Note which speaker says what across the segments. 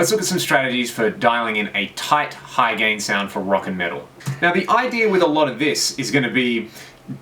Speaker 1: let's look at some strategies for dialing in a tight, high gain sound for rock and metal. Now the idea with a lot of this is going to be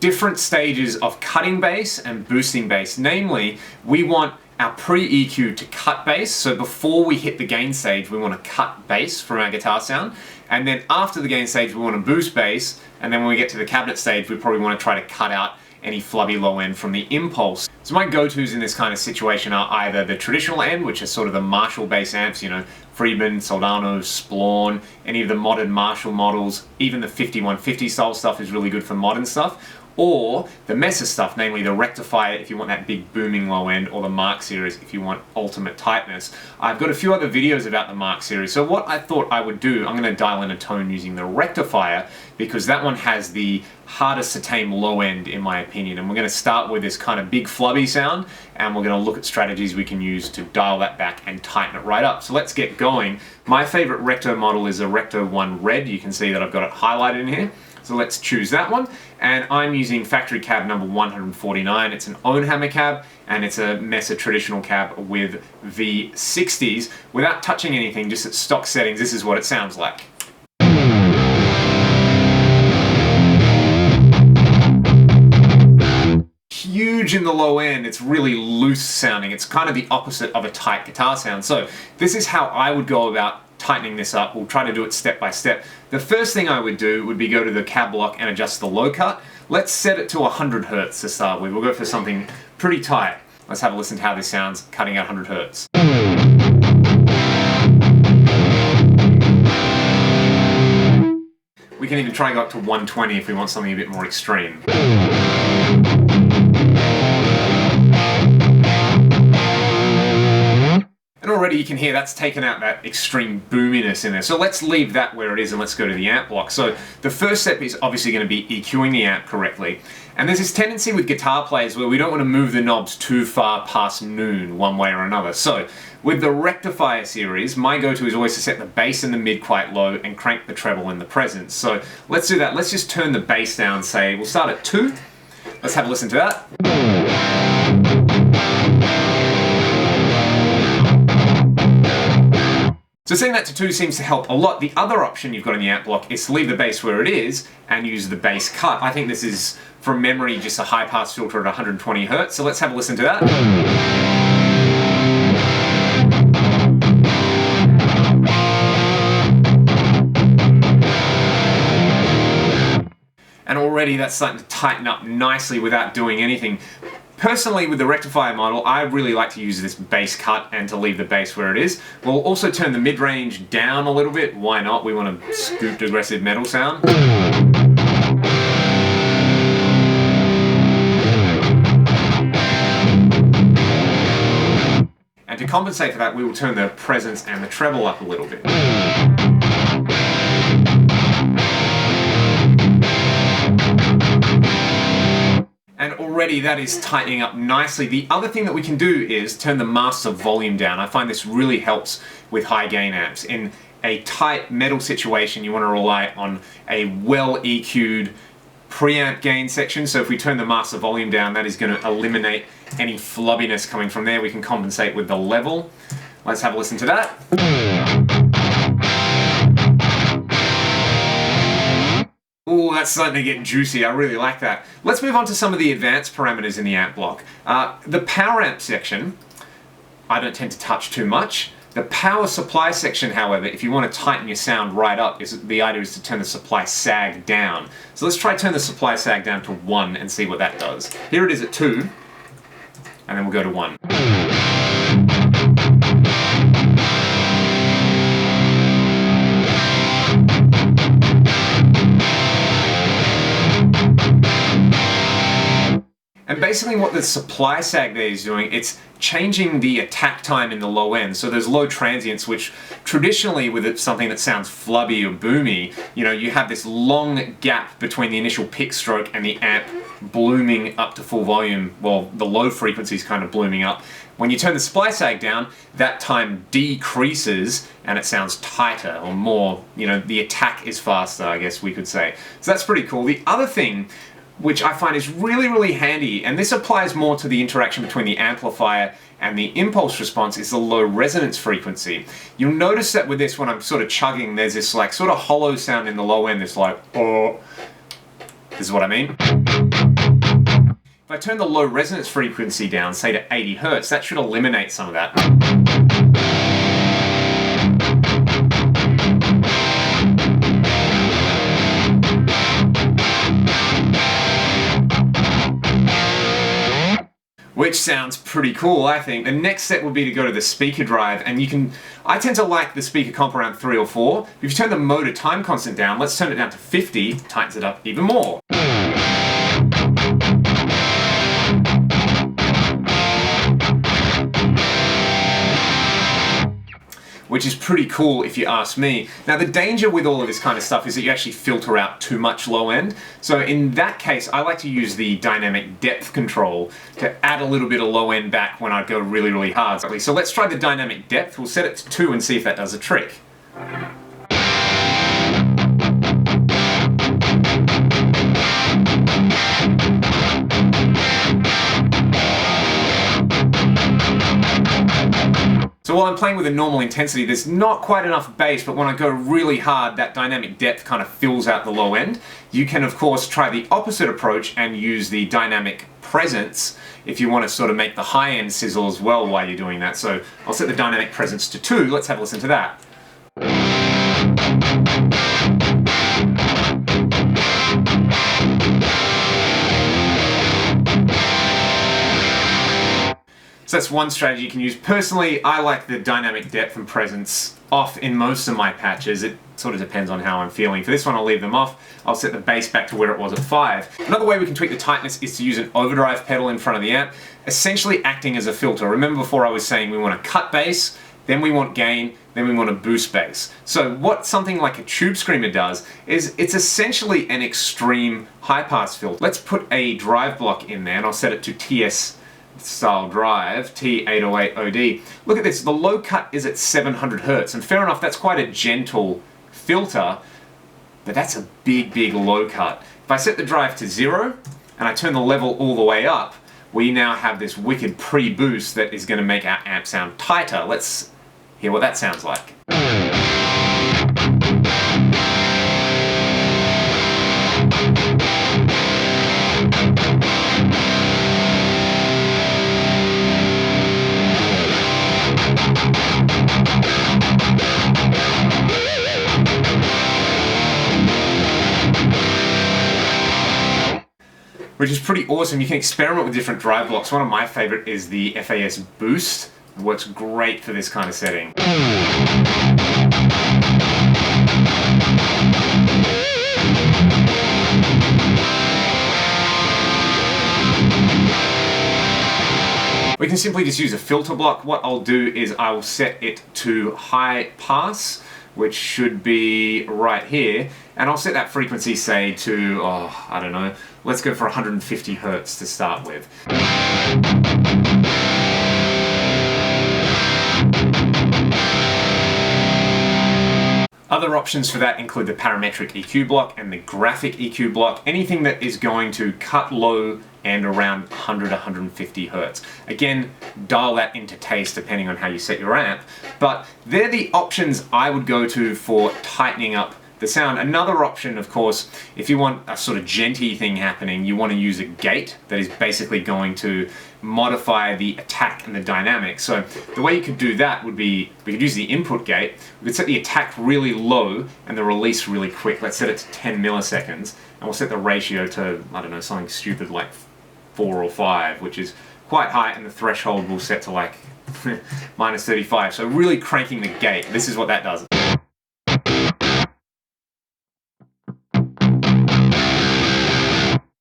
Speaker 1: different stages of cutting bass and boosting bass. Namely, we want our pre-EQ to cut bass, so before we hit the gain stage we want to cut bass from our guitar sound, and then after the gain stage we want to boost bass, and then when we get to the cabinet stage we probably want to try to cut out any flubby low end from the impulse. So my go-tos in this kind of situation are either the traditional end, which is sort of the Marshall bass amps, you know, Friedman, Soldano, Splawn, any of the modern Marshall models, even the 5150 style stuff is really good for modern stuff, or the Mesa stuff, namely the rectifier if you want that big booming low end, or the Mark series if you want ultimate tightness. I've got a few other videos about the Mark series, so what I thought I would do, I'm going to dial in a tone using the rectifier, because that one has the hardest to tame low end in my opinion, and we're going to start with this kind of big flubby sound, and we're going to look at strategies we can use to dial that back and tighten it right up. So let's get going. My favorite Recto model is a Recto 1 Red. You can see that I've got it highlighted in here. So let's choose that one, and I'm using factory cab number 149. It's an own hammer cab, and it's a Mesa traditional cab with V60s. Without touching anything, just at stock settings, this is what it sounds like. Huge in the low end, it's really loose sounding. It's kind of the opposite of a tight guitar sound. So this is how I would go about tightening this up. We'll try to do it step by step. The first thing I would do would be go to the cab block and adjust the low cut. Let's set it to 100 hertz to start with. We'll go for something pretty tight. Let's have a listen to how this sounds cutting at 100 hertz. We can even try and go up to 120 if we want something a bit more extreme. And already you can hear that's taken out that extreme boominess in there. So let's leave that where it is and let's go to the amp block. So the first step is obviously going to be EQing the amp correctly. And there's this tendency with guitar players where we don't want to move the knobs too far past noon one way or another. So with the rectifier series, my go-to is always to set the bass and the mid quite low and crank the treble in the presence. So let's do that. Let's just turn the bass down, say, we'll start at 2. Let's have a listen to that. So setting that to 2 seems to help a lot. The other option you've got in the amp block is to leave the bass where it is and use the bass cut. I think this is, from memory, just a high pass filter at 120 hertz. So let's have a listen to that. And already that's starting to tighten up nicely without doing anything. Personally, with the rectifier model, I really like to use this bass cut and to leave the bass where it is. We'll also turn the mid-range down a little bit. Why not? We want a scooped aggressive metal sound. And to compensate for that, we will turn the presence and the treble up a little bit. And already that is tightening up nicely. The other thing that we can do is turn the master volume down. I find this really helps with high gain amps. In a tight metal situation, you want to rely on a well EQ'd preamp gain section. So if we turn the master volume down, that is going to eliminate any flubbiness coming from there. We can compensate with the level. Let's have a listen to that. Ooh, that's starting to get juicy. I really like that. Let's move on to some of the advanced parameters in the amp block. The power amp section, I don't tend to touch too much. The power supply section, however, if you want to tighten your sound right up, the idea is to turn the supply sag down. So let's try turn the supply sag down to 1 and see what that does. Here it is at 2, and then we'll go to 1. And basically what the supply sag there is doing, it's changing the attack time in the low end. So there's low transients, which traditionally with something that sounds flubby or boomy, you know, you have this long gap between the initial pick stroke and the amp blooming up to full volume. Well, the low frequency is kind of blooming up. When you turn the supply sag down, that time decreases and it sounds tighter or more, you know, the attack is faster, I guess we could say. So that's pretty cool. The other thing which I find is really, really handy, and this applies more to the interaction between the amplifier and the impulse response is the low resonance frequency. You'll notice that with this, when I'm sort of chugging, there's this like sort of hollow sound in the low end, this like, oh, this is what I mean. If I turn the low resonance frequency down, say to 80 Hertz, that should eliminate some of that. Which sounds pretty cool, I think. The next step would be to go to the speaker drive, and I tend to like the speaker comp around 3 or 4. If you turn the motor time constant down, let's turn it down to 50, tightens it up even more. Which is pretty cool if you ask me. Now the danger with all of this kind of stuff is that you actually filter out too much low end. So in that case, I like to use the dynamic depth control to add a little bit of low end back when I go really, really hard. So let's try the dynamic depth. We'll set it to 2 and see if that does a trick. So while I'm playing with a normal intensity, there's not quite enough bass, but when I go really hard, that dynamic depth kind of fills out the low end. You can, of course, try the opposite approach and use the dynamic presence if you want to sort of make the high end sizzle as well while you're doing that. So I'll set the dynamic presence to 2. Let's have a listen to that. So that's one strategy you can use. Personally, I like the dynamic depth and presence off in most of my patches. It sort of depends on how I'm feeling. For this one, I'll leave them off. I'll set the bass back to where it was at 5. Another way we can tweak the tightness is to use an overdrive pedal in front of the amp, essentially acting as a filter. Remember before I was saying we want to cut bass, then we want gain, then we want to boost bass. So what something like a tube screamer does is it's essentially an extreme high pass filter. Let's put a drive block in there, and I'll set it to TS style drive, T808OD. Look at this, the low cut is at 700 Hertz, and fair enough, that's quite a gentle filter, but that's a big, big low cut. If I set the drive to 0, and I turn the level all the way up, we now have this wicked pre-boost that is going to make our amp sound tighter. Let's hear what that sounds like. Which is pretty awesome. You can experiment with different drive blocks. One of my favorite is the FAS Boost. It works great for this kind of setting. We can simply just use a filter block. What I'll do is I will set it to high pass, which should be right here, and I'll set that frequency, say, to, oh, I don't know, let's go for 150 Hertz to start with. Other options for that include the parametric EQ block and the graphic EQ block, anything that is going to cut low and around 100-150 Hertz. Again, dial that into taste depending on how you set your amp, but they're the options I would go to for tightening up the sound. Another option, of course, if you want a sort of genty thing happening, you want to use a gate that is basically going to modify the attack and the dynamic. So the way you could do that would be, we could use the input gate, we could set the attack really low and the release really quick. Let's set it to 10 milliseconds, and we'll set the ratio to, I don't know, something stupid like 4 or 5, which is quite high, and the threshold will set to like minus 35. So really cranking the gate, this is what that does.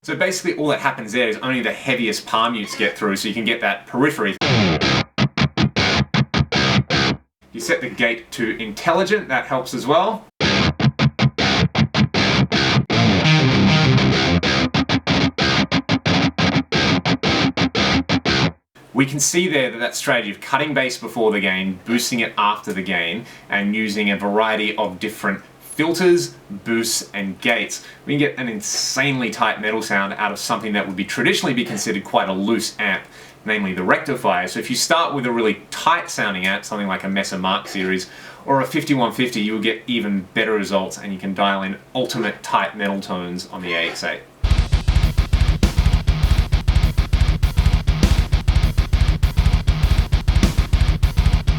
Speaker 1: So basically all that happens there is only the heaviest palm mutes get through, so you can get that periphery. You set the gate to intelligent, that helps as well. We can see there that that strategy of cutting bass before the gain, boosting it after the gain, and using a variety of different filters, boosts, and gates, we can get an insanely tight metal sound out of something that would traditionally be considered quite a loose amp. namely the rectifier. So if you start with a really tight sounding amp, something like a Mesa Mark series, or a 5150, you will get even better results, and you can dial in ultimate tight metal tones on the AX8.